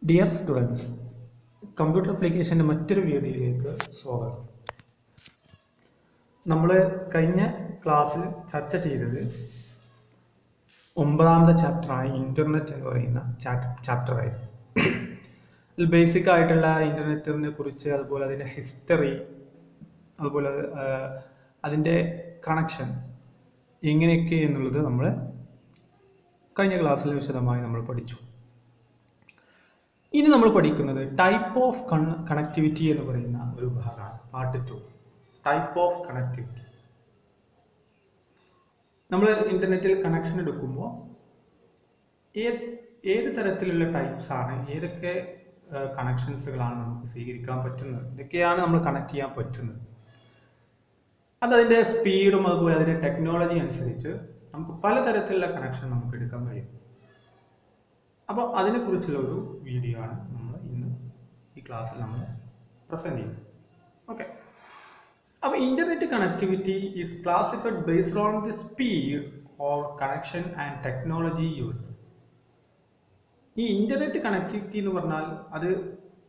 Dear students, computer ആപ്ലിക്കേഷൻ്റെ മറ്റൊരു വീഡിയോയിലേക്ക് സ്വാഗതം. നമ്മൾ കഴിഞ്ഞ ക്ലാസ്സിൽ ചർച്ച ചെയ്തത് 9ാമത്തെ ചാപ്റ്ററായ ഇൻ്റർനെറ്റ് എന്ന് പറയുന്ന ചാപ്റ്ററായിരുന്നു. അതിൽ ബേസിക് ആയിട്ടുള്ള ഇൻ്റർനെറ്റിനെ കുറിച്ച്, അതുപോലെ അതിൻ്റെ ഹിസ്റ്ററി, അതുപോലെ അതിൻ്റെ കണക്ഷൻ എങ്ങനെയൊക്കെ എന്നുള്ളത് നമ്മൾ കഴിഞ്ഞ ക്ലാസ്സിൽ വിശദമായി നമ്മൾ പഠിച്ചു. ഇനി നമ്മൾ പഠിക്കുന്നത് ടൈപ്പ് ഓഫ് കണക്ടിവിറ്റി എന്ന് പറയുന്ന ഒരു ഭാഗമാണ്. Part 2, type of connectivity. നമ്മൾ ഇൻ്റർനെറ്റിൽ കണക്ഷൻ എടുക്കുമ്പോൾ ഏത് തരത്തിലുള്ള ടൈപ്സ് ആണ്, ഏതൊക്കെ കണക്ഷൻസുകളാണ് നമുക്ക് സ്വീകരിക്കാൻ പറ്റുന്നത്, ഇതൊക്കെയാണ് നമ്മൾ കണക്ട് ചെയ്യാൻ പറ്റുന്നത്. അതതിൻ്റെ സ്പീഡും അതുപോലെ അതിൻ്റെ ടെക്നോളജി അനുസരിച്ച് നമുക്ക് പലതരത്തിലുള്ള കണക്ഷൻ നമുക്ക് എടുക്കാൻ കഴിയും. അപ്പോൾ അതിനെക്കുറിച്ചുള്ള ഒരു വീഡിയോ ആണ് നമ്മൾ ഇന്ന് ഈ ക്ലാസ്സിൽ നമ്മൾ പ്രസൻറ്റ് ചെയ്യുന്നത്. ഓക്കെ, അപ്പോൾ internet connectivity is classified based on the speed or connection and technology use. ഈ ഇൻ്റർനെറ്റ് കണക്ടിവിറ്റി എന്ന് പറഞ്ഞാൽ അത്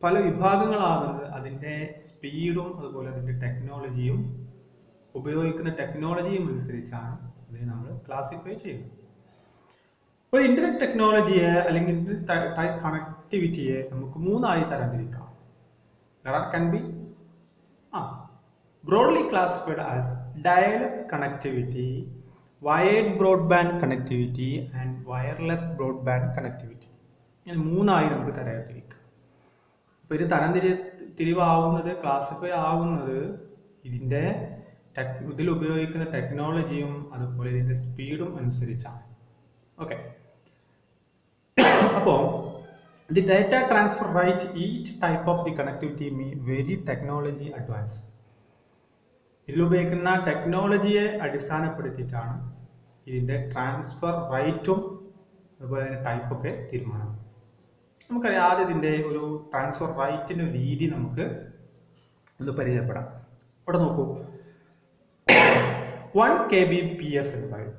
പല വിഭാഗങ്ങളാകുന്നത് അതിൻ്റെ സ്പീഡും അതുപോലെ അതിൻ്റെ ടെക്നോളജിയും ഉപയോഗിക്കുന്ന ടെക്നോളജിയും അനുസരിച്ചാണ് അതിനെ നമ്മൾ ക്ലാസിഫൈ ചെയ്യുന്നത്. ഒരു ഇൻ്റർനെറ്റ് ടെക്നോളജിയെ അല്ലെങ്കിൽ ഇൻ്റർനെറ്റ് കണക്ടിവിറ്റിയെ നമുക്ക് 3ആയി തരംതിരിക്കാം. can be broadly classified as dial-up connectivity, wired broadband connectivity and wireless broadband connectivity. ഇങ്ങനെ 3ആയി നമുക്ക് തരംതിരിക്കാം. അപ്പോൾ ഇത് തരംതിരിവാവുന്നത്, ക്ലാസിഫൈ ആവുന്നത് ഇതിൽ ഉപയോഗിക്കുന്ന ടെക്നോളജിയും അതുപോലെ ഇതിൻ്റെ സ്പീഡും അനുസരിച്ചാണ്. ഓക്കെ, അപ്പോൾ the data transfer rate each type of the connectivity may vary technology advance. ഇതിൽ ഉപയോഗിക്കുന്ന ടെക്നോളജിയെ അടിസ്ഥാനപ്പെടുത്തിയിട്ടാണ് ഇതിൻ്റെ ട്രാൻസ്ഫർ റേറ്റും അതുപോലെ തന്നെ ടൈപ്പൊക്കെ തീരുമാനം. നമുക്കറിയാം, ആദ്യം ഇതിൻ്റെ ഒരു ട്രാൻസ്ഫർ റേറ്റിൻ്റെ രീതി നമുക്ക് ഒന്ന് പരിചയപ്പെടാം. ഇവിടെ നോക്കൂ, 1 kbps എന്ന് പറയും.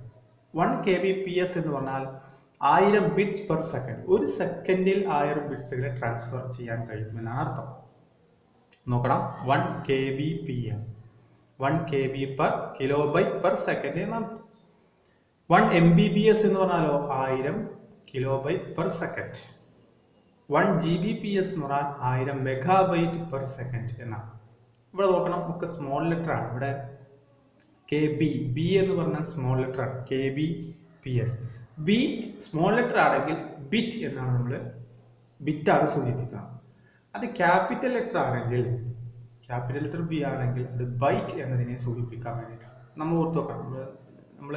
1 kbps എന്ന് പറഞ്ഞാൽ 1000 ബിറ്റ്സ് പെർ സെക്കൻഡ്. ഒരു സെക്കൻഡിൽ 1000 ബിറ്റ്സുകളെ ട്രാൻസ്ഫർ ചെയ്യാൻ കഴിയുമെന്നാണ് അർത്ഥം. നോക്കണം, 1 kbps, 1 kb per kilobyte per second എന്നാണ്. 1 mbps എന്ന് പറഞ്ഞാലോ 1000 കിലോബൈറ്റ് പെർ സെക്കൻഡ്. 1 gbps എന്ന് പറഞ്ഞാൽ 1000 മെഗാബൈറ്റ് പെർ സെക്കൻഡ് എന്നാണ്. ഇവിടെ നോക്കണം, ഒക്കെ സ്മോൾ ലെറ്റർ ആണ്. ഇവിടെ kb, b എന്ന് പറഞ്ഞാൽ സ്മോൾ ലെറ്റർ ആണ്. kbps, ബി സ്മോൾ ലെറ്റർ ആണെങ്കിൽ ബിറ്റ് എന്നാണ്, നമ്മൾ ബിറ്റാണ് സൂചിപ്പിക്കുക. അത് ക്യാപിറ്റൽ ലെറ്റർ ആണെങ്കിൽ, ക്യാപിറ്റൽ ലെറ്റർ ബി ആണെങ്കിൽ അത് ബൈറ്റ് എന്നതിനെ സൂചിപ്പിക്കാൻ വേണ്ടിയിട്ടാണ്. നമ്മൾ ഓർത്ത് നോക്കണം, നമ്മൾ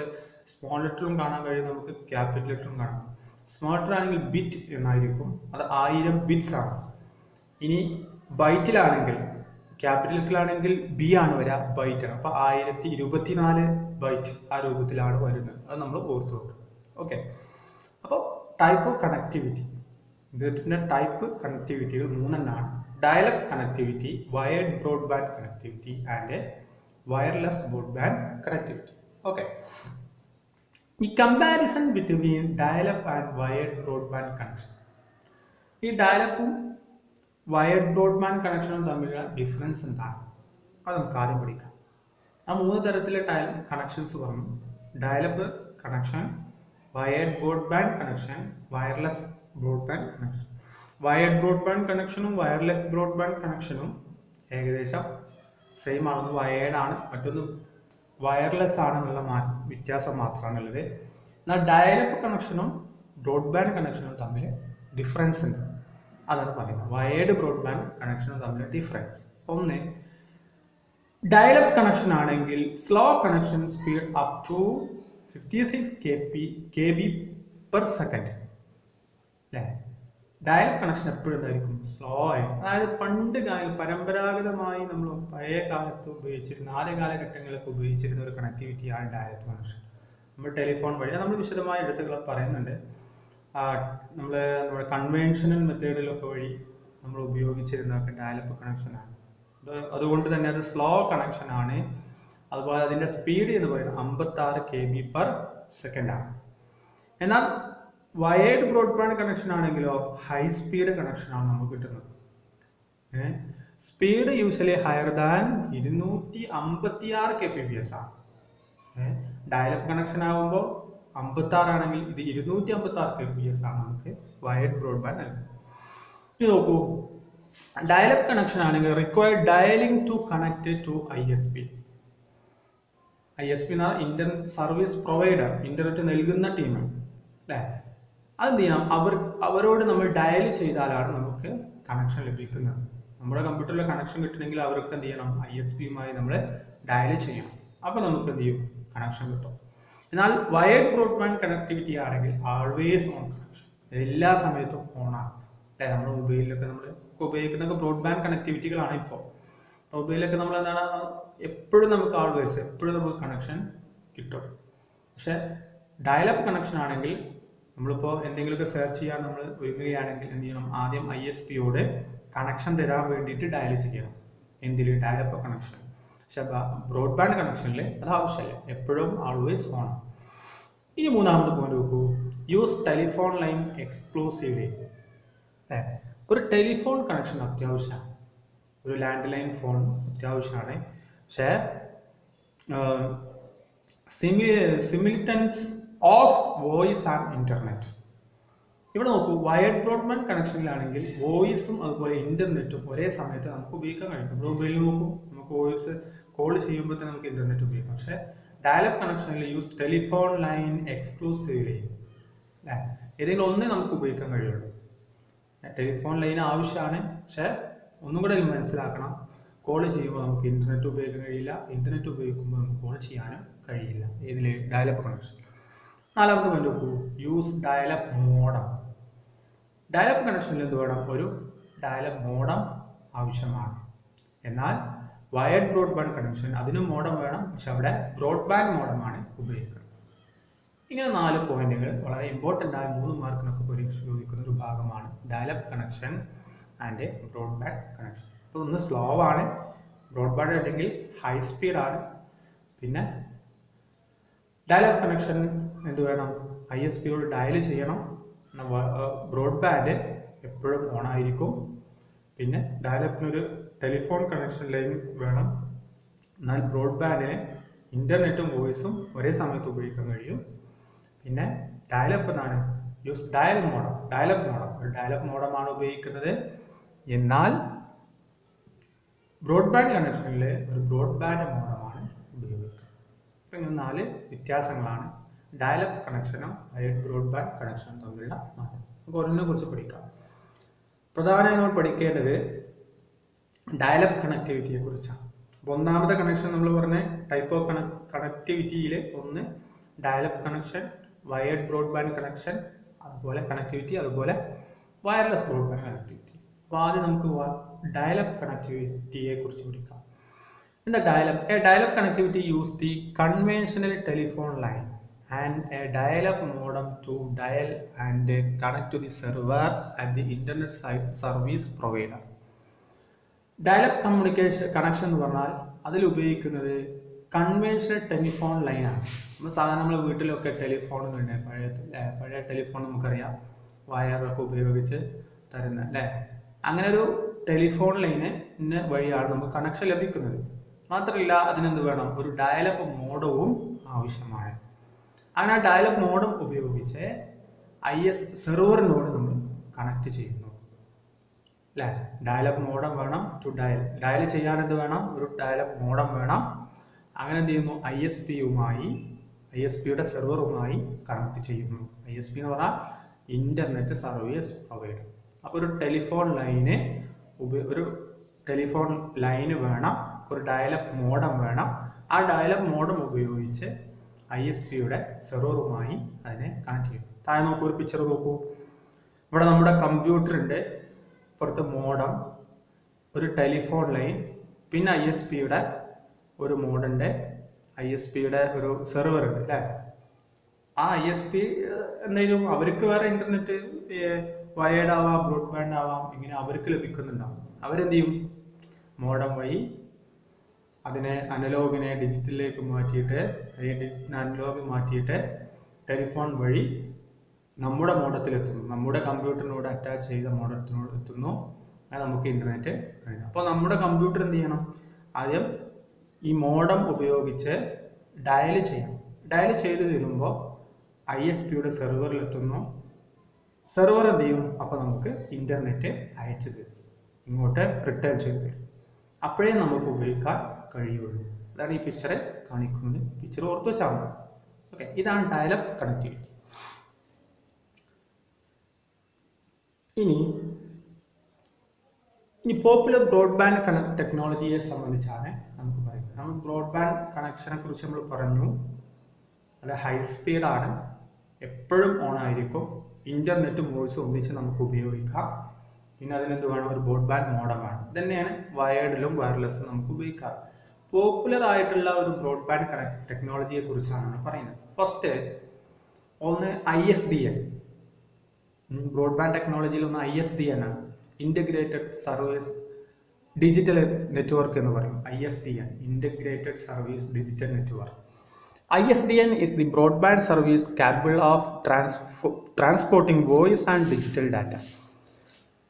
സ്മോൾ ലെറ്ററും കാണാൻ കഴിയും, നമുക്ക് ക്യാപിറ്റൽ ലെറ്ററും കാണാം. സ്മോൾ ലെറ്റർ ആണെങ്കിൽ ബിറ്റ് എന്നായിരിക്കും, അത് 1000 ബിറ്റ്സ് ആണ്. ഇനി ബൈറ്റിലാണെങ്കിൽ, ക്യാപിറ്റൽ ലെറ്ററിലാണെങ്കിൽ ബി ആണ് വരിക, ബൈറ്റ് ആണ്. അപ്പോൾ 1024 ബൈറ്റ് ആ രൂപത്തിലാണ് വരുന്നത്. അത് നമ്മൾ ഓർത്ത് നോക്കുക. ഓക്കെ, അപ്പോൾ ടൈപ്പ് ഓഫ് കണക്ടിവിറ്റി, ഇതിൻ്റെ ടൈപ്പ് കണക്ടിവിറ്റികൾ 3 dialup connectivity, wired broadband connectivity and wireless broadband connectivity. Okay, ഈ comparison between dialup and wired broadband connection, ഈ ഡയലപ്പും വയർഡ് ബ്രോഡ്ബാൻഡ് കണക്ഷനും തമ്മിലുള്ള ഡിഫറൻസ് എന്താണ്, അത് നമുക്ക് ആദ്യം പഠിക്കാം. ആ 3 തരത്തിലെ കണക്ഷൻസ് പറഞ്ഞു: dial-up connection, wired broadband connection, wireless broadband connection. Wired broadband കണക്ഷനും വയർലെസ് ബ്രോഡ്ബാൻഡ് കണക്ഷനും ഏകദേശം സെയിം ആണ്. ഒന്ന് വയർഡ് ആണ്, മറ്റൊന്ന് വയർലെസ് ആണെന്നുള്ള വ്യത്യാസം മാത്രമാണുള്ളത്. എന്നാൽ ഡയലപ്പ് കണക്ഷനും ബ്രോഡ്ബാൻഡ് കണക്ഷനും തമ്മിൽ ഡിഫറൻസ് ഉണ്ട്. അതാണ് പറയുന്നത്, വയർഡ് ബ്രോഡ്ബാൻഡ് കണക്ഷനും തമ്മിൽ ഡിഫറൻസ്. ഒന്ന്, ഡയലപ്പ് കണക്ഷൻ ആണെങ്കിൽ slow connection speed up to 56 kb per second. അല്ലേ? ഡയലപ്പ് കണക്ഷൻ എപ്പോഴും എന്തായിരിക്കും? സ്ലോ ആയി. അതായത് പരമ്പരാഗതമായി നമ്മൾ പഴയ കാലത്ത് ഉപയോഗിച്ചിരുന്ന, ആദ്യ കാലഘട്ടങ്ങളിലൊക്കെ ഉപയോഗിച്ചിരുന്ന ഒരു കണക്ടിവിറ്റിയാണ് ഡയലപ്പ് കണക്ഷൻ. നമ്മൾ ടെലിഫോൺ വഴി, നമ്മൾ വിശദമായ എടുത്തുകൾ പറയുന്നുണ്ട്. നമ്മുടെ കൺവെൻഷണൽ മെത്തേഡിലൊക്കെ വഴി നമ്മൾ ഉപയോഗിച്ചിരുന്നതൊക്കെ ഡയലപ്പ് കണക്ഷനാണ്. അതുകൊണ്ട് തന്നെ അത് സ്ലോ കണക്ഷൻ ആണ്. അതുപോലെ അതിൻ്റെ സ്പീഡ് എന്ന് പറയുന്നത് 56 kb പെർ സെക്കൻഡ് ആണ്. എന്നാൽ വയേർഡ് ബ്രോഡ്ബാൻഡ് കണക്ഷൻ ആണെങ്കിലോ ഹൈ സ്പീഡ് കണക്ഷൻ ആണ് നമുക്ക് കിട്ടുന്നത്. Speed usually higher than 256 kbps ആണ്. ഡയലപ്പ് കണക്ഷൻ ആകുമ്പോൾ 56 ആണെങ്കിൽ ഇത് 256 kbps ആണ് നമുക്ക് വയേർഡ് ബ്രോഡ്ബാൻഡ് നൽകുന്നത്. ഇനി നോക്കൂ, ഡയലപ്പ് കണക്ഷൻ ആണെങ്കിൽ required dialing to connect to ISP. ISP എന്ന ഇന്റർനെറ്റ് സർവീസ് പ്രൊവൈഡർ, ഇന്റർനെറ്റ് നൽകുന്ന ടീമാണ് അല്ലേ. അതെന്ത് ചെയ്യണം, അവരോട് നമ്മൾ ഡയൽ ചെയ്താലാണ് നമുക്ക് കണക്ഷൻ ലഭിക്കുന്നത്. നമ്മുടെ കമ്പ്യൂട്ടറിലെ കണക്ഷൻ കിട്ടണമെങ്കിൽ അവർക്ക് എന്ത് ചെയ്യണം, ISPയുമായി നമ്മൾ ഡയൽ ചെയ്യണം. അപ്പോൾ നമുക്ക് എന്ത് ചെയ്യും, കണക്ഷൻ കിട്ടും. എന്നാൽ വയേർഡ് ബ്രോഡ്ബാൻഡ് കണക്ടിവിറ്റി ആണെങ്കിൽ ആൾവേസ് ഓൺ കണക്ഷൻ, എല്ലാ സമയത്തും ഓണാണ് അല്ലേ. നമ്മുടെ മൊബൈലിലൊക്കെ നമ്മൾ ഉപയോഗിക്കുന്ന ബ്രോഡ്ബാൻഡ് കണക്ടിവിറ്റികളാണ്. ഇപ്പോൾ മൊബൈലിലൊക്കെ നമ്മൾ എന്താണ്, എപ്പോഴും നമുക്ക് ആൾവേസ് എപ്പോഴും നമുക്ക് കണക്ഷൻ കിട്ടും. പക്ഷെ ഡയലപ്പ് കണക്ഷൻ ആണെങ്കിൽ നമ്മളിപ്പോൾ എന്തെങ്കിലുമൊക്കെ സെർച്ച് ചെയ്യാൻ നമ്മൾ ഒരുങ്ങുകയാണെങ്കിൽ എന്ത് ചെയ്യണം, ആദ്യം ISPയോട് കണക്ഷൻ തരാൻ വേണ്ടിയിട്ട് ഡയൽ ചെയ്യണം. എന്തിൽ, ഡയലപ്പ് കണക്ഷൻ. പക്ഷെ ബ്രോഡ്ബാൻഡ് കണക്ഷനിൽ അത് ആവശ്യമില്ല, എപ്പോഴും ആൾവേസ് ഓൺ. ഇനി മൂന്നാമത്തെ പോയിന്റ് നോക്കൂ, യൂസ് ടെലിഫോൺ ലൈൻ എക്സ്ക്ലൂസീവ്ലി. അല്ലേ, ഒരു ടെലിഫോൺ കണക്ഷൻ അത്യാവശ്യമാണ്, ഒരു ലാൻഡ് ലൈൻ ഫോൺ അത്യാവശ്യമാണ്. പക്ഷേ സിമിൽട്ടൻസ് ഓഫ് വോയിസ് ആൻഡ് ഇന്റർനെറ്റ്. ഇവിടെ നോക്കൂ, വയർഡ് ബ്രോഡ്ബാൻഡ് കണക്ഷനിലാണെങ്കിൽ വോയിസും അതുപോലെ ഇന്റർനെറ്റും ഒരേ സമയത്ത് നമുക്ക് ഉപയോഗിക്കാൻ കഴിയും. നമ്മുടെ മൊബൈലിൽ നോക്കൂ, നമുക്ക് വോയിസ് കോൾ ചെയ്യുമ്പോൾ തന്നെ നമുക്ക് ഇന്റർനെറ്റ് ഉപയോഗിക്കാം. പക്ഷേ ഡയലപ്പ് കണക്ഷനിൽ യൂസ് ടെലിഫോൺ ലൈൻ എക്സ്ക്ലൂസീവ്ലി. ഏതെങ്കിലും ഒന്നേ നമുക്ക് ഉപയോഗിക്കാൻ കഴിയുള്ളൂ. ടെലിഫോൺ ലൈൻ ആവശ്യമാണ്, പക്ഷേ ഒന്നും കൂടെ മനസ്സിലാക്കണം, കോൾ ചെയ്യുമ്പോൾ നമുക്ക് ഇന്റർനെറ്റ് ഉപയോഗിക്കാൻ കഴിയില്ല, ഇന്റർനെറ്റ് ഉപയോഗിക്കുമ്പോൾ നമുക്ക് കോൾ ചെയ്യാനും കഴിയില്ല. ഏതിൽ, ഡയലപ്പ് കണക്ഷൻ. നാലാമത്തെ പോയിന്റ് നോക്കൂ, യൂസ് ഡയലപ്പ് മോഡം. ഡയലപ്പ് കണക്ഷനിൽ എന്ത് വേണം, ഒരു ഡയലപ്പ് മോഡം ആവശ്യമാണ്. എന്നാൽ വയർഡ് ബ്രോഡ്ബാൻഡ് കണക്ഷൻ അതിനും മോഡം വേണം, പക്ഷെ അവിടെ ബ്രോഡ്ബാൻഡ് മോഡമാണ് ഉപയോഗിക്കുന്നത്. ഇങ്ങനെ 4 പോയിന്റുകൾ വളരെ ഇമ്പോർട്ടൻ്റ് ആയ 3 മാർക്കിനൊക്കെ പരീക്ഷ ചോദിക്കുന്ന ഒരു ഭാഗമാണ് dial-up connection and broadband connection. അപ്പോൾ ഒന്ന് സ്ലോ ആണ്, ബ്രോഡ്ബാൻഡ് അല്ലെങ്കിൽ ഹൈ സ്പീഡാണ്. പിന്നെ ഡയലപ്പ് കണക്ഷൻ എന്ത് വേണം, ISPയോട് ഡയൽ ചെയ്യണം. ബ്രോഡ്ബാൻഡ് എപ്പോഴും ഓൺ ആയിരിക്കും. പിന്നെ ഡയലപ്പിനൊരു ടെലിഫോൺ കണക്ഷൻ ലൈൻ വേണം, എന്നാൽ ബ്രോഡ്ബാൻഡിന് ഇന്റർനെറ്റും വോയിസും ഒരേ സമയത്ത് ഉപയോഗിക്കാൻ കഴിയും. പിന്നെ ഡയലപ്പ് എന്നാണ് യൂസ് ഡയലപ്പ് മോഡം, ഒരു ഡയലപ്പ് മോഡമാണ് ഉപയോഗിക്കുന്നത്. എന്നാൽ ബ്രോഡ്ബാൻഡ് കണക്ഷനിൽ ഒരു ബ്രോഡ്ബാൻഡ് മോഡമാണ് ഉപയോഗിക്കുന്നത്. അപ്പം ഇങ്ങനെ 4 വ്യത്യാസങ്ങളാണ് ഡയലപ്പ് കണക്ഷനും വയർഡ് ബ്രോഡ്ബാൻഡ് കണക്ഷനും തമ്മിലുള്ള മാറ്റം. നമുക്ക് ഓരോന്നിനെ കുറിച്ച് പഠിക്കാം. പ്രധാനമായി നമ്മൾ പഠിക്കേണ്ടത് ഡയലപ്പ് കണക്ടിവിറ്റിയെ കുറിച്ചാണ്. അപ്പോൾ ഒന്നാമത്തെ കണക്ഷൻ നമ്മൾ പറഞ്ഞ ടൈപ്പ് ഓഫ് കണക്ടിവിറ്റിയിൽ ഒന്ന് dial up connection, wired broadband connection, അതുപോലെ കണക്ടിവിറ്റി, അതുപോലെ വയർലെസ് ബ്രോഡ്ബാൻഡ് കണക്ടിവിറ്റി. അപ്പോൾ ആദ്യം നമുക്ക് ഡയലപ്പ് കണക്ടിവിറ്റിയെ കുറിച്ച് പഠിക്കാം. എന്താ dial-up? A dial-up connectivity use the conventional telephone line and a dial-up modem to dial and connect to the server at the internet service provider. Dial-up connection എന്ന് പറഞ്ഞാൽ അതിൽ ഉപയോഗിക്കുന്നത് കൺവെൻഷണൽ ടെലിഫോൺ ലൈനാണ്. നമ്മൾ സാധാരണ നമ്മുടെ വീട്ടിലൊക്കെ ടെലിഫോണുകളുണ്ട്. പഴയ ടെലിഫോൺ നമുക്കറിയാം, വയറൊക്കെ ഉപയോഗിച്ച് തരുന്ന അല്ലേ. അങ്ങനെ ഒരു ടെലിഫോൺ ലൈനിന് വഴിയാണ് നമുക്ക് കണക്ഷൻ ലഭിക്കുന്നത്. മാത്രമല്ല അതിനെന്ത് വേണം, ഒരു ഡയലപ്പ് മോഡവും ആവശ്യമാണ്. അങ്ങനെ ആ ഡയലപ്പ് മോഡം ഉപയോഗിച്ച് സെർവറിനോട് നമ്മൾ കണക്ട് ചെയ്യുന്നു അല്ലേ. ഡയലപ്പ് മോഡം വേണം ടു ഡയൽ ചെയ്യാൻ എന്ത് വേണം, ഒരു ഡയലപ്പ് മോഡം വേണം. അങ്ങനെ എന്ത് ചെയ്യുന്നു, ISPയുടെ സെർവറുമായി കണക്ട് ചെയ്യുന്നു. ISP എന്ന് പറഞ്ഞാൽ ഇന്റർനെറ്റ് സർവീസ് പ്രൊവൈഡർ. അപ്പോൾ ഒരു ടെലിഫോൺ ലൈന് വേണം, ഒരു ഡയലപ്പ് മോഡം വേണം. ആ ഡയലപ്പ് മോഡം ഉപയോഗിച്ച് ISPയുടെ സെർവറുമായി അതിനെ കണക്ട് ചെയ്യും. താഴെ നോക്കൂ, ഒരു പിക്ചർ നോക്കൂ. ഇവിടെ നമ്മുടെ കമ്പ്യൂട്ടറിൻ്റെ പുറത്ത് മോഡം, ഒരു ടെലിഫോൺ ലൈൻ, പിന്നെ ISPയുടെ ഒരു മോഡുണ്ട്, ISPയുടെ ഒരു സെർവർ ഉണ്ട് അല്ലേ. ആ ISP എന്തെങ്കിലും അവർക്ക് വേറെ ഇന്റർനെറ്റ് വയേർഡ് ആവാം, ബ്രോഡ്ബാൻഡ് ആവാം, ഇങ്ങനെ അവർക്ക് ലഭിക്കുന്നുണ്ടാവും. അവരെന്ത് ചെയ്യും, മോഡം വഴി അതിനെ അനലോഗിനെ ഡിജിറ്റലിലേക്ക് മാറ്റിയിട്ട് ടെലിഫോൺ വഴി നമ്മുടെ മോഡത്തിലെത്തുന്നു, നമ്മുടെ കമ്പ്യൂട്ടറിനോട് അറ്റാച്ച് ചെയ്ത മോഡത്തിനോട് എത്തുന്നു, അത് നമുക്ക് ഇൻ്റർനെറ്റ് കഴിയും. അപ്പോൾ നമ്മുടെ കമ്പ്യൂട്ടർ എന്ത് ചെയ്യണം? ആദ്യം ഈ മോഡം ഉപയോഗിച്ച് ഡയൽ ചെയ്യണം. ഡയൽ ചെയ്ത് തരുമ്പോൾ ISPയുടെ സെർവറിലെത്തുന്നു. സെർവർ എന്ത് ചെയ്യും? അപ്പോൾ നമുക്ക് ഇൻ്റർനെറ്റ് അയച്ചു തരും, ഇങ്ങോട്ട് റിട്ടേൺ ചെയ്ത് തരും. അപ്പോഴേ നമുക്ക് ഉപയോഗിക്കാൻ കഴിയുള്ളൂ. അതാണ് ഈ പിക്ചറെ കാണിക്കുന്നത്. പിക്ചർ ഓർത്ത് വെച്ചാൽ മതി. ഓക്കെ, ഇതാണ് ഡയലപ്പ് കണക്ടിവിറ്റി. ഇനി പോപ്പുലർ ബ്രോഡ്ബാൻഡ് ടെക്നോളജിയെ സംബന്ധിച്ചാണ് നമുക്ക് പറയുന്നത്. നമ്മൾ ബ്രോഡ്ബാൻഡ് കണക്ഷനെ കുറിച്ച് നമ്മൾ പറഞ്ഞു. അത് ഹൈ സ്പീഡാണ്, എപ്പോഴും ഓൺ ആയിരിക്കും, ഇൻ്റർനെറ്റും വോയിസും ഒന്നിച്ച് നമുക്ക് ഉപയോഗിക്കാം. പിന്നെ അതിനെന്ത് വേണം? ഒരു ബ്രോഡ്ബാൻഡ് മോഡം വേണം. ഇതന്നെയാണ് വയേർഡിലും വയർലെസ്സും നമുക്ക് ഉപയോഗിക്കാം. പോപ്പുലർ ആയിട്ടുള്ള ഒരു ബ്രോഡ്ബാൻഡ് ടെക്നോളജിയെ കുറിച്ചാണ് പറയുന്നത്. ഫസ്റ്റ് ഒന്ന് ISDN. ബ്രോഡ്ബാൻഡ് ടെക്നോളജിയിൽ ഒന്ന് ISDN ആണ്, ഇൻ്റഗ്രേറ്റഡ് സർവീസ് ഡിജിറ്റൽ നെറ്റ്വർക്ക് എന്ന് പറയും. ISDN, integrated service digital network. ISDN is the broadband service capable of transporting voice and digital data.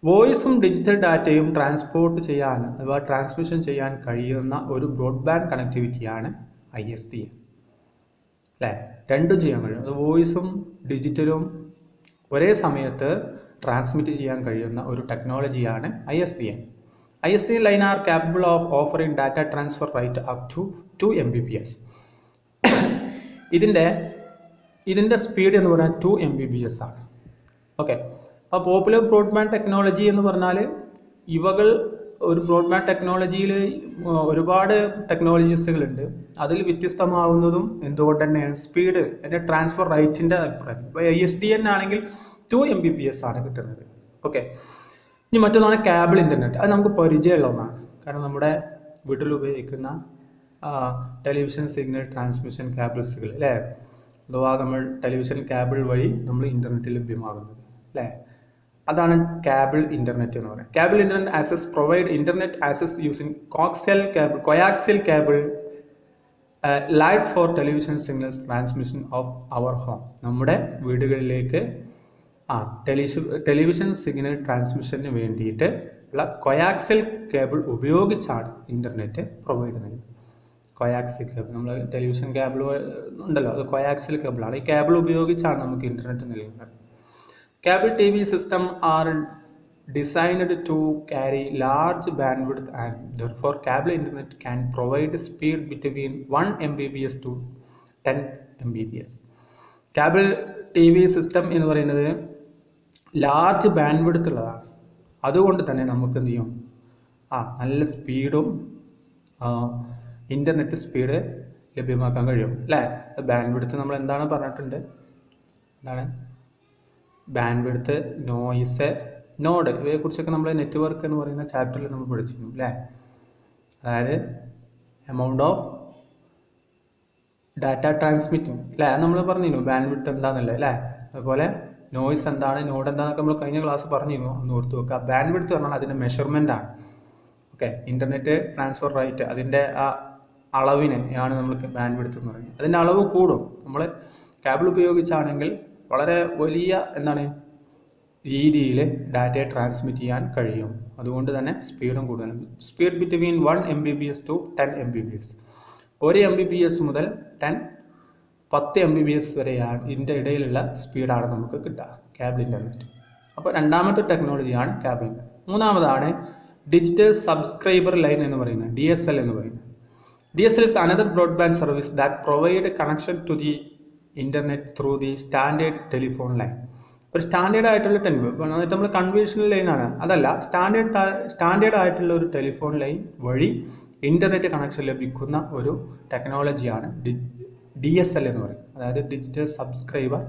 വോയിസും ഡിജിറ്റൽ ഡാറ്റയും ട്രാൻസ്പോർട്ട് ചെയ്യാൻ അഥവാ ട്രാൻസ്മിഷൻ ചെയ്യാൻ കഴിയുന്ന ഒരു ബ്രോഡ്ബാൻഡ് കണക്ടിവിറ്റിയാണ് ISDN. അല്ലേ? രണ്ടും ചെയ്യാൻ കഴിയും. അത് വോയിസും ഡിജിറ്റലും ഒരേ സമയത്ത് ട്രാൻസ്മിറ്റ് ചെയ്യാൻ കഴിയുന്ന ഒരു ടെക്നോളജിയാണ് ISDN. ISDN line are capable of offering data transfer rate up to 2 Mbps. ഇതിൻ്റെ സ്പീഡ് എന്ന് പറഞ്ഞാൽ 2 Mbps ആണ്. ഓക്കെ, അപ്പോൾ പോപ്പുലർ ബ്രോഡ്ബാൻഡ് ടെക്നോളജി എന്ന് പറഞ്ഞാൽ ഇവകൾ ഒരു ബ്രോഡ്ബാൻഡ് ടെക്നോളജിയിൽ ഒരുപാട് ടെക്നോളജീസുകളുണ്ട്. അതിൽ വ്യത്യസ്തമാവുന്നതും എന്തുകൊണ്ട് തന്നെയാണ് സ്പീഡ്, അതിൻ്റെ ട്രാൻസ്ഫർ റേറ്റിൻ്റെ അഭിപ്രായം. ഇപ്പോൾ ISDN ആണെങ്കിൽ 2 Mbps ആണ് കിട്ടുന്നത്. ഓക്കെ, ഇനി മറ്റൊന്നാണ് കേബിൾ ഇൻ്റർനെറ്റ്. അത് നമുക്ക് പരിചയമുള്ള ഒന്നാണ്. കാരണം നമ്മുടെ വീട്ടിൽ ഉപയോഗിക്കുന്ന ടെലിവിഷൻ സിഗ്നൽ ട്രാൻസ്മിഷൻ കേബിൾസുകൾ, അല്ലേ? അഥവാ നമ്മൾ ടെലിവിഷൻ കേബിൾ വഴി നമ്മൾ ഇൻ്റർനെറ്റ് ലഭ്യമാകുന്നത്, അല്ലേ? അതാണ് കേബിൾ ഇൻ്റർനെറ്റ് എന്ന് പറയുന്നത്. Cable internet access provide internet access using coaxial cable light for television signals transmission of our home. നമ്മുടെ വീടുകളിലേക്ക് ടെലിവിഷൻ സിഗ്നൽ ട്രാൻസ്മിഷന് വേണ്ടിയിട്ട് ഉള്ള കോയാക്സിയൽ കേബിൾ ഉപയോഗിച്ചാണ് ഇൻ്റർനെറ്റ് പ്രൊവൈഡ് ചെയ്യുന്നത്. കോയാക്സിയൽ കേബിൾ, നമ്മൾ ടെലിവിഷൻ കേബിൾ ഉണ്ടല്ലോ, അത് കോയാക്സിയൽ കേബിളാണ്. ഈ കേബിൾ ഉപയോഗിച്ചാണ് നമുക്ക് ഇൻ്റർനെറ്റ് നൽകുന്നത്. Cable TV system are designed to carry large bandwidth and therefore cable internet can provide speed between 1 Mbps to 10 Mbps. Cable TV system എന്ന് പറയുന്നത് ലാർജ് ബാൻഡ്വിഡ്ത്ത് ഉള്ളതാണ്. അതുകൊണ്ട് തന്നെ നമുക്ക് എന്ത് ചെയ്യും? നല്ല സ്പീഡും ഇൻ്റർനെറ്റ് സ്പീഡ് ലഭ്യമാക്കാൻ കഴിയും, അല്ലേ? ബാൻഡ്വിഡ്ത്ത് നമ്മൾ എന്താണ് പറഞ്ഞിട്ടുണ്ട്? എന്താണ് ബാൻഡ്വിഡ്ത്ത്, നോയിസ്, നോഡ്, ഇവയെക്കുറിച്ചൊക്കെ നമ്മൾ നെറ്റ്വർക്ക് എന്ന് പറയുന്ന ചാപ്റ്ററിൽ നമ്മൾ പഠിച്ചിരുന്നു, അല്ലേ? അതായത് എമൗണ്ട് ഓഫ് ഡാറ്റ ട്രാൻസ്മിറ്റിംഗ്, അല്ലേ? അത് നമ്മൾ പറഞ്ഞിരുന്നു ബാൻഡ്വിഡ്ത്ത് എന്താണെന്നല്ലേ, അല്ലേ? അതുപോലെ നോയിസ് എന്താണ്, നോഡ് എന്താണെന്നൊക്കെ നമ്മൾ കഴിഞ്ഞ ക്ലാസ് പറഞ്ഞിരുന്നു, ഒന്ന് ഓർത്ത് വെക്കുക. ബാൻഡ്വിഡ്ത്ത് പറഞ്ഞാൽ അതിൻ്റെ മെഷർമെൻ്റ് ആണ്. ഓക്കെ, ഇൻ്റർനെറ്റ് ട്രാൻസ്ഫർ റേറ്റ്, അതിൻ്റെ ആ അളവിനെ ആണ് നമ്മൾ ബാൻഡ്വിഡ്ത്ത് എന്ന് പറയുന്നത്. അതിൻ്റെ അളവ് കൂടും. നമ്മൾ കേബിൾ ഉപയോഗിച്ചാണെങ്കിൽ വളരെ വലിയ രീതിയിൽ ഡാറ്റയെ ട്രാൻസ്മിറ്റ് ചെയ്യാൻ കഴിയും. അതുകൊണ്ട് തന്നെ സ്പീഡും കൂടുതലാണ്. Speed between 1 Mbps to 10 Mbps. 1 Mbps മുതൽ 10 Mbps വരെയാണ് ഇതിൻ്റെ ഇടയിലുള്ള സ്പീഡാണ് നമുക്ക് കിട്ടുക കേബിൾ ഇൻ്റർനെറ്റ്. അപ്പോൾ രണ്ടാമത്തെ ടെക്നോളജിയാണ് കേബിൾ ഇൻ്റർനെറ്റ്. മൂന്നാമതാണ് ഡിജിറ്റൽ സബ്സ്ക്രൈബർ ലൈൻ എന്ന് പറയുന്നത്, DSL എന്ന് പറയുന്നത്. DSL is another broadband service that provide connection to the internet through the standard telephone line. ഒരു സ്റ്റാൻഡേർഡ് ആയിട്ടുള്ള എന്നിട്ട് നമ്മൾ കൺവെൻഷണൽ ലൈനാണ്, അതല്ല, സ്റ്റാൻഡേർഡ് ആയിട്ടുള്ള ഒരു ടെലിഫോൺ ലൈൻ വഴി ഇൻ്റർനെറ്റ് കണക്ഷൻ ലഭിക്കുന്ന ഒരു ടെക്നോളജിയാണ് DSL എന്ന് പറയുന്നത്. അതായത് ഡിജിറ്റൽ സബ്സ്ക്രൈബർ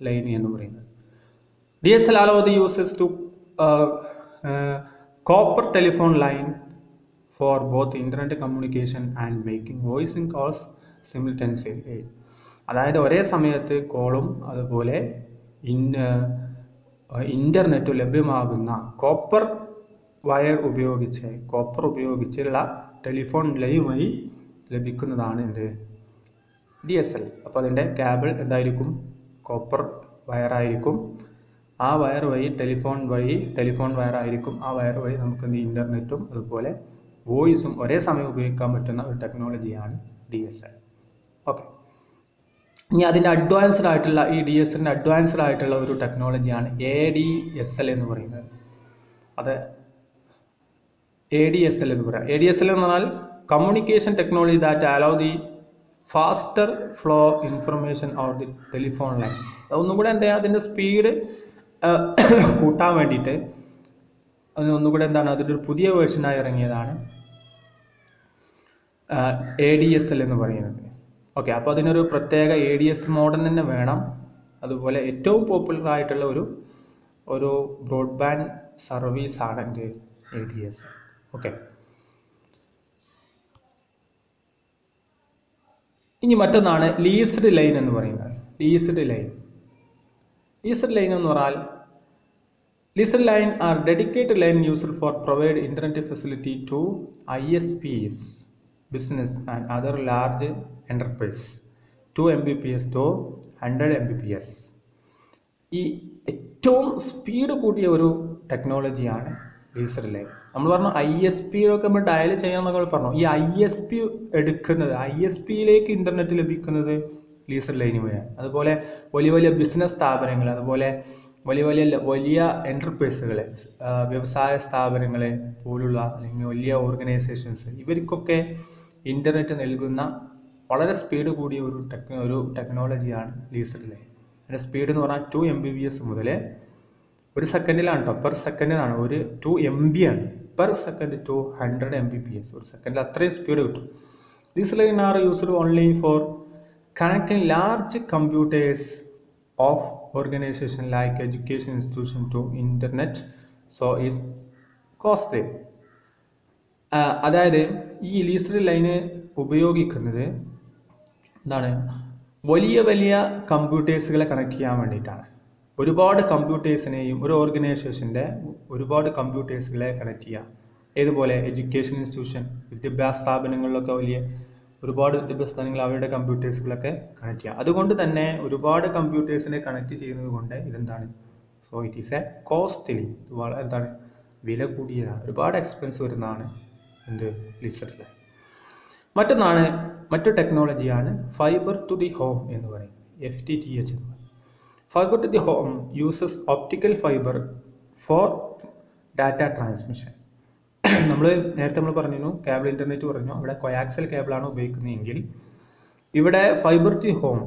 ലൈൻ എന്ന് പറയുന്നത്. DSL allow the users to copper telephone line for both internet communication and making voice calls simultaneously. അതായത് ഒരേ സമയത്ത് കോളും അതുപോലെ ഇൻ്റർനെറ്റ് ലഭ്യമാകുന്ന കോപ്പർ ഉപയോഗിച്ചുള്ള ടെലിഫോൺ ലൈൻ വഴി ലഭിക്കുന്നതാണ് എന്ത്? DSL. അപ്പോൾ അതിൻ്റെ കേബിൾ എന്തായിരിക്കും? കോപ്പർ വയറായിരിക്കും. ആ വയർ വഴി ടെലിഫോൺ വയർ ആയിരിക്കും. ആ വയർ വഴി നമുക്ക് ഇൻ്റർനെറ്റും അതുപോലെ വോയിസും ഒരേ സമയം ഉപയോഗിക്കാൻ പറ്റുന്ന ഒരു ടെക്നോളജിയാണ് DSL. ഓക്കെ, ഇനി അതിൻ്റെ അഡ്വാൻസ്ഡ് ആയിട്ടുള്ള ഈ DSLൻ്റെ അഡ്വാൻസ്ഡ് ആയിട്ടുള്ള ഒരു ടെക്നോളജിയാണ് ADSL എന്ന് പറയുന്നത്. അത് ADSL എന്ന് പറയാം. ADSL എന്ന് പറഞ്ഞാൽ communication technology that allow the faster flow information or the telephone line. ഒന്നും കൂടെ എന്താ അതിൻ്റെ സ്പീഡ് കൂട്ടാൻ വേണ്ടിയിട്ട് ഒന്നുകൂടെ എന്താണ് അതിൻ്റെ ഒരു പുതിയ വേർഷനായി ഇറങ്ങിയതാണ് ADSL എന്ന് പറയുന്നത്. ഓക്കെ, അപ്പോൾ അതിനൊരു പ്രത്യേക ADS മോഡൽ തന്നെ വേണം. അതുപോലെ ഏറ്റവും പോപ്പുലർ ആയിട്ടുള്ള ഒരു ബ്രോഡ്ബാൻഡ് സർവീസ് ആണ് എന്ത് ADSL. ഓക്കെ, ഇനി മറ്റൊന്നാണ് ലീസ്ഡ് ലൈൻ എന്ന് പറയുന്നത്. ലീസ്ഡ് ലൈൻ എന്ന് പറഞ്ഞാൽ leased line are dedicated line used for provide internet facility to ISPs, business and other large enterprise 2 Mbps to 100 Mbps. ഈ ഏറ്റവും സ്പീഡ് കൂട്ടിയ ഒരു ടെക്നോളജിയാണ് ലീസ്ഡ് ലൈൻ. നമ്മൾ പറഞ്ഞു ISP ഒക്കെ നമ്മൾ ഡയൽ ചെയ്യാമെന്നൊക്കെ പറഞ്ഞു. ഈ ISP എടുക്കുന്നത് ISPയിലേക്ക് ഇൻ്റർനെറ്റ് ലഭിക്കുന്നത് ലീസ്ഡ് ലൈൻ വഴിയാണ്. അതുപോലെ വലിയ ബിസിനസ് സ്ഥാപനങ്ങൾ, അതുപോലെ വലിയ എൻ്റർപ്രൈസുകൾ, വ്യവസായ സ്ഥാപനങ്ങളെ പോലുള്ള അല്ലെങ്കിൽ വലിയ ഓർഗനൈസേഷൻസ്, ഇവർക്കൊക്കെ ഇൻ്റർനെറ്റ് നൽകുന്ന വളരെ സ്പീഡ് കൂടിയ ഒരു ടെക്നോളജിയാണ് ലീസ്ഡ് ലൈൻ. അതിൻ്റെ സ്പീഡ് എന്ന് പറഞ്ഞാൽ 2 Mbps മുതൽ ഒരു സെക്കൻഡിലാണ് കേട്ടോ, പെർ സെക്കൻഡിനാണ്. 2 MB ആണ് പെർ സെക്കൻഡ് ടു 100 Mbps. ഒരു സെക്കൻഡിൽ അത്രയും സ്പീഡ് കിട്ടും. Leased line are used only for connecting large computers of organisation like education institution to internet, so is costly. അതായത് ഈ ലീസ്ഡ് ലൈന് ഉപയോഗിക്കുന്നത് എന്താണ്, വലിയ കമ്പ്യൂട്ടേഴ്സുകളെ കണക്ട് ചെയ്യാൻ വേണ്ടിയിട്ടാണ്. ഒരുപാട് കമ്പ്യൂട്ടേഴ്സിനെയും ഒരു ഓർഗനൈസേഷൻ്റെ ഒരുപാട് കമ്പ്യൂട്ടേഴ്സുകളെ കണക്ട് ചെയ്യാം. ഏതുപോലെ എഡ്യൂക്കേഷൻ ഇൻസ്റ്റിറ്റ്യൂഷൻ, വിദ്യാഭ്യാസ സ്ഥാപനങ്ങളിലൊക്കെ ഒരുപാട് വിദ്യാഭ്യാസ സ്ഥാപനങ്ങൾ അവരുടെ കമ്പ്യൂട്ടേഴ്സുകളൊക്കെ കണക്ട് ചെയ്യാം. അതുകൊണ്ട് തന്നെ ഒരുപാട് കമ്പ്യൂട്ടേഴ്സിനെ കണക്ട് ചെയ്യുന്നത് കൊണ്ട് ഇതെന്താണ്, so it is A costly, എന്താണ് വില കൂടിയതാണ്, ഒരുപാട് എക്സ്പെൻസ് വരുന്നതാണ് എന്ത് ലീസ്ഡ് ലൈൻ. മറ്റു ടെക്നോളജിയാണ് ഫൈബർ ടു ദി ഹോം എന്ന് പറയുന്നത്, FTTH എന്ന് പറയുന്നത്. Fibre to the home uses optical fibre for data transmission. നേരത്തെ നമ്മൾ പറഞ്ഞു കേബിൾ ഇൻ്റർനെറ്റ് പറഞ്ഞു, അവിടെ കൊയാക്സൽ കേബിളാണ് ഉപയോഗിക്കുന്നതെങ്കിൽ ഇവിടെ ഫൈബർ ടു ഹോം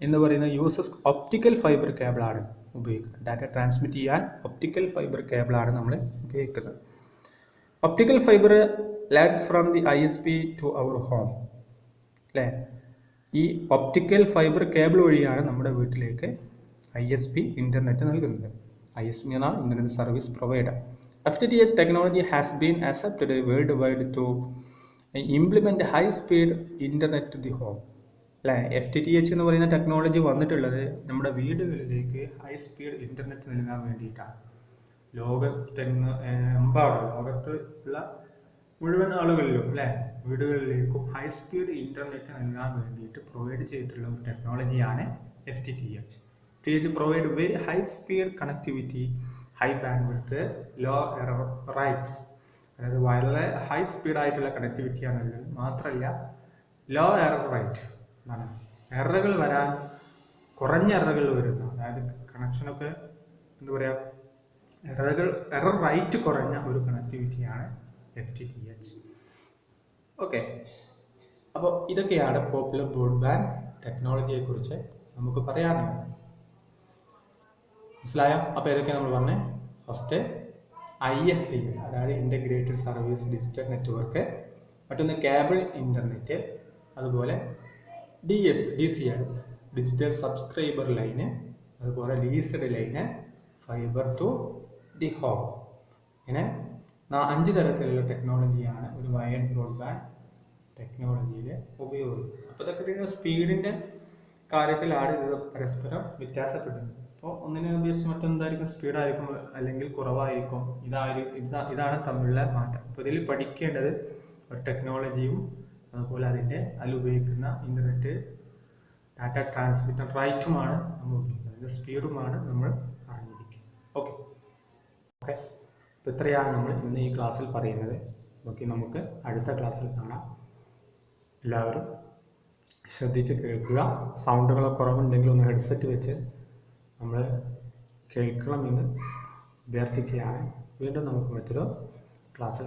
എന്ന് പറയുന്ന യൂസസ് ഒപ്റ്റിക്കൽ ഫൈബർ കേബിളാണ് ഉപയോഗിക്കുന്നത്. ഡാറ്റ ട്രാൻസ്മിറ്റ് ചെയ്യാൻ ഒപ്റ്റിക്കൽ ഫൈബർ കേബിളാണ് നമ്മൾ ഉപയോഗിക്കുന്നത്. Optical fibre led from the ISP to our home, അല്ലേ? ഈ ഒപ്റ്റിക്കൽ ഫൈബർ കേബിൾ വഴിയാണ് നമ്മുടെ വീട്ടിലേക്ക് ISP ഇൻ്റർനെറ്റ് നൽകുന്നത്. ISP എന്നാൽ internet service provider. FTTH technology has been accepted worldwide to implement high-speed internet to the home. അല്ലേ? FTTH എന്ന് പറയുന്ന ടെക്നോളജി വന്നിട്ടുള്ളത് നമ്മുടെ വീടുകളിലേക്ക് ഹൈ സ്പീഡ് ഇൻ്റർനെറ്റ് നൽകാൻ വേണ്ടിയിട്ടാണ്. ലോകത്ത് ഉള്ള മുഴുവൻ ആളുകളിലും, അല്ലേ, വീടുകളിലേക്കും ഹൈ സ്പീഡ് ഇൻ്റർനെറ്റ് നൽകാൻ വേണ്ടിയിട്ട് പ്രൊവൈഡ് ചെയ്തിട്ടുള്ള ഒരു ടെക്നോളജിയാണ് FTTH. FTTH provide very high speed connectivity, high bandwidth, low error rates. അതായത് വളരെ ഹൈ സ്പീഡായിട്ടുള്ള കണക്ടിവിറ്റിയാണ് നൽകുന്നത്. മാത്രമല്ല ലോ എറർ റൈറ്റ്, എന്താണ് എററുകൾ വരാൻ കുറഞ്ഞ എററുകൾ വരുന്ന, അതായത് കണക്ഷനൊക്കെ എന്താ പറയുക, എറർ റൈറ്റ് കുറഞ്ഞ ഒരു കണക്ടിവിറ്റിയാണ് FTTH. ഓക്കെ, അപ്പോൾ ഇതൊക്കെയാണ് പോപ്പുലർ ബ്രോഡ്ബാൻഡ് ടെക്നോളജിയെ കുറിച്ച് നമുക്ക് പറയാനുള്ളത്. മനസ്സിലായോ? അപ്പോൾ ഇതൊക്കെ നമ്മൾ പറഞ്ഞേ. ഫസ്റ്റ് ISD, അതായത് ഇൻ്റഗ്രേറ്റഡ് സർവീസ് ഡിജിറ്റൽ നെറ്റ്വർക്ക്. മറ്റൊന്ന് കേബിൾ ഇൻ്റർനെറ്റ്. അതുപോലെ DCL, ഡിജിറ്റൽ സബ്സ്ക്രൈബർ ലൈന്. അതുപോലെ leased line, fibre to the home. ഇങ്ങനെ 5 തരത്തിലുള്ള ടെക്നോളജിയാണ് ഒരു വയർഡ് ബ്രോഡ്ബാൻഡ് ടെക്നോളജിയിൽ ഉപയോഗിക്കുന്നത്. അപ്പോൾ ഇതൊക്കെ നിങ്ങൾ സ്പീഡിൻ്റെ കാര്യത്തിലാണ് ഇത് പരസ്പരം വ്യത്യാസപ്പെടുന്നത്. അപ്പോൾ ഒന്നിനെ അപേക്ഷിച്ച് മറ്റെന്തായിരിക്കും, സ്പീഡായിരിക്കും അല്ലെങ്കിൽ കുറവായിരിക്കും. ഇതാണ് തമ്മിലുള്ള മാറ്റം. അപ്പോൾ ഇതിൽ പഠിക്കേണ്ടത് ഒരു ടെക്നോളജിയും അതുപോലെ അതിൽ ഉപയോഗിക്കുന്ന ഇൻ്റർനെറ്റ് ഡാറ്റ ട്രാൻസ്മിറ്റർ റൈറ്റുമാണ് നമ്മൾ ഉപയോഗിക്കുന്നത്, അതിൻ്റെ സ്പീഡുമാണ് നമ്മൾ അറിഞ്ഞിരിക്കുക. ഓക്കെ ഓക്കെ അപ്പോൾ ഇത്രയാണ് നമ്മൾ ഇന്ന് ഈ ക്ലാസ്സിൽ പറയുന്നത്. ഓക്കെ, നമുക്ക് അടുത്ത ക്ലാസ്സിൽ കാണാം. എല്ലാവരും ശ്രദ്ധിച്ച് കേൾക്കുക. സൗണ്ടുകളൊക്കെ കുറവുണ്ടെങ്കിൽ ഒന്ന് ഹെഡ്സെറ്റ് വെച്ച് നമ്മൾ കേൾക്കണമെന്ന് അഭ്യർത്ഥിക്കുകയാണ്. വീണ്ടും നമുക്ക് മറ്റൊരു ക്ലാസ്സിൽ